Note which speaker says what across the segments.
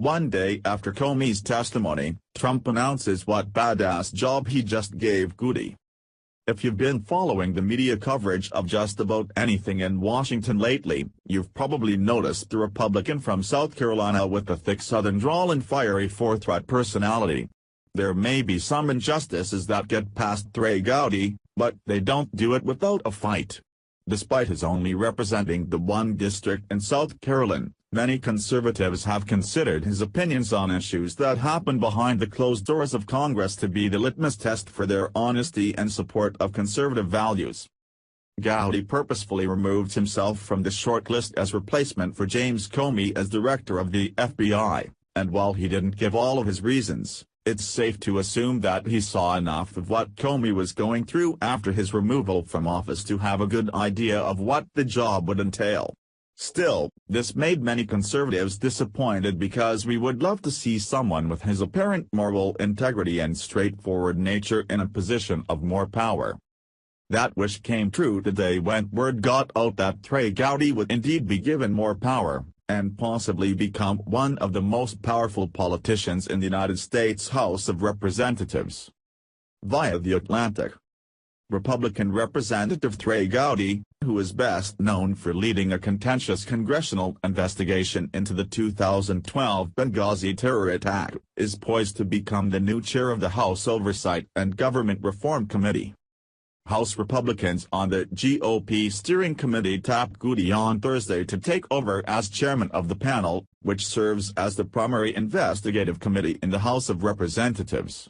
Speaker 1: One day after Comey's testimony, Trump announces what badass job he just gave Gowdy. If you've been following the media coverage of just about anything in Washington lately, you've probably noticed the Republican from South Carolina with the thick Southern drawl and fiery forthright personality. There may be some injustices that get past Gowdy, but they don't do it without a fight. Despite his only representing the one district in South Carolina, many conservatives have considered his opinions on issues that happen behind the closed doors of Congress to be the litmus test for their honesty and support of conservative values. Gowdy purposefully removed himself from the shortlist as replacement for James Comey as director of the FBI, and while he didn't give all of his reasons, it's safe to assume that he saw enough of what Comey was going through after his removal from office to have a good idea of what the job would entail. Still, this made many conservatives disappointed because we would love to see someone with his apparent moral integrity and straightforward nature in a position of more power. That wish came true today when word got out that Gowdy would indeed be given more power, and possibly become one of the most powerful politicians in the United States House of Representatives. Via The Atlantic, Republican Representative Gowdy, who is best known for leading a contentious congressional investigation into the 2012 Benghazi terror attack, is poised to become the new chair of the House Oversight and Government Reform Committee. House Republicans on the GOP Steering Committee tapped Gowdy on Thursday to take over as chairman of the panel, which serves as the primary investigative committee in the House of Representatives.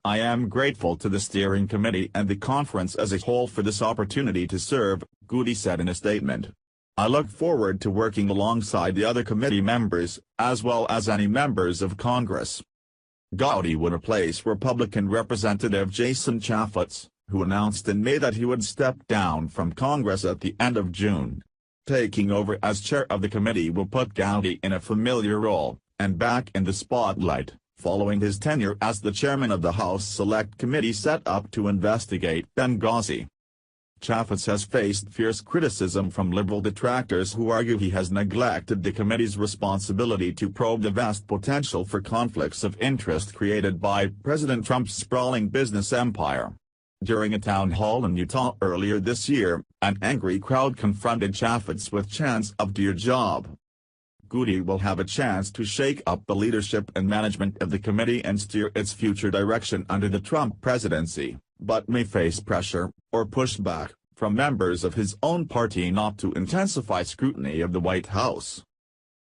Speaker 1: "I am grateful to the steering committee and the conference as a whole for this opportunity to serve," Gowdy said in a statement. "I look forward to working alongside the other committee members, as well as any members of Congress." Gowdy would replace Republican Representative Jason Chaffetz, who announced in May that he would step down from Congress at the end of June. Taking over as chair of the committee will put Gowdy in a familiar role, and back in the spotlight, following his tenure as the chairman of the House Select Committee set up to investigate Benghazi. Chaffetz has faced fierce criticism from liberal detractors who argue he has neglected the committee's responsibility to probe the vast potential for conflicts of interest created by President Trump's sprawling business empire. During a town hall in Utah earlier this year, an angry crowd confronted Chaffetz with chants of "Do your job." Gowdy will have a chance to shake up the leadership and management of the committee and steer its future direction under the Trump presidency, but may face pressure, or pushback, from members of his own party not to intensify scrutiny of the White House.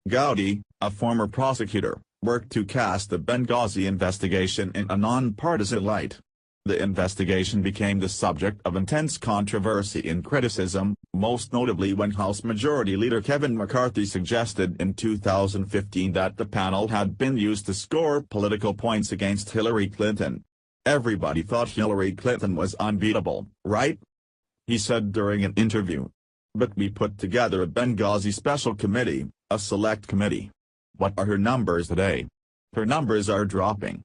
Speaker 1: Gowdy, a former prosecutor, worked to cast the Benghazi investigation in a nonpartisan light. The investigation became the subject of intense controversy and criticism, most notably when House Majority Leader Kevin McCarthy suggested in 2015 that the panel had been used to score political points against Hillary Clinton. "Everybody thought Hillary Clinton was unbeatable, right?" he said during an interview. "But we put together a Benghazi special committee, a select committee. What are her numbers today? Her numbers are dropping."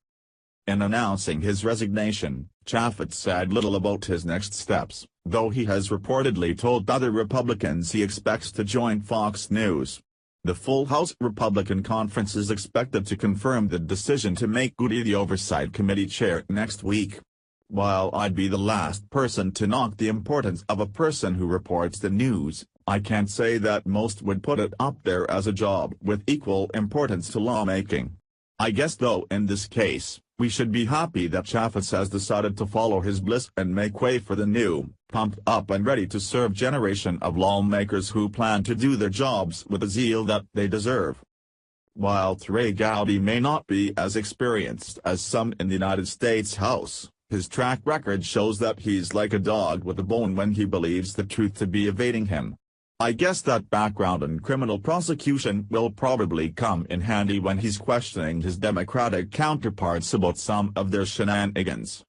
Speaker 1: In announcing his resignation, Chaffetz said little about his next steps, though he has reportedly told other Republicans he expects to join Fox News. The full House Republican conference is expected to confirm the decision to make Gowdy the Oversight Committee chair next week. "While I'd be the last person to knock the importance of a person who reports the news, I can't say that most would put it up there as a job with equal importance to lawmaking. I guess though in this case, we should be happy that Chaffetz has decided to follow his bliss and make way for the new, pumped up and ready to serve generation of lawmakers who plan to do their jobs with the zeal that they deserve." While Gowdy may not be as experienced as some in the United States House, his track record shows that he's like a dog with a bone when he believes the truth to be evading him. I guess that background in criminal prosecution will probably come in handy when he's questioning his Democratic counterparts about some of their shenanigans.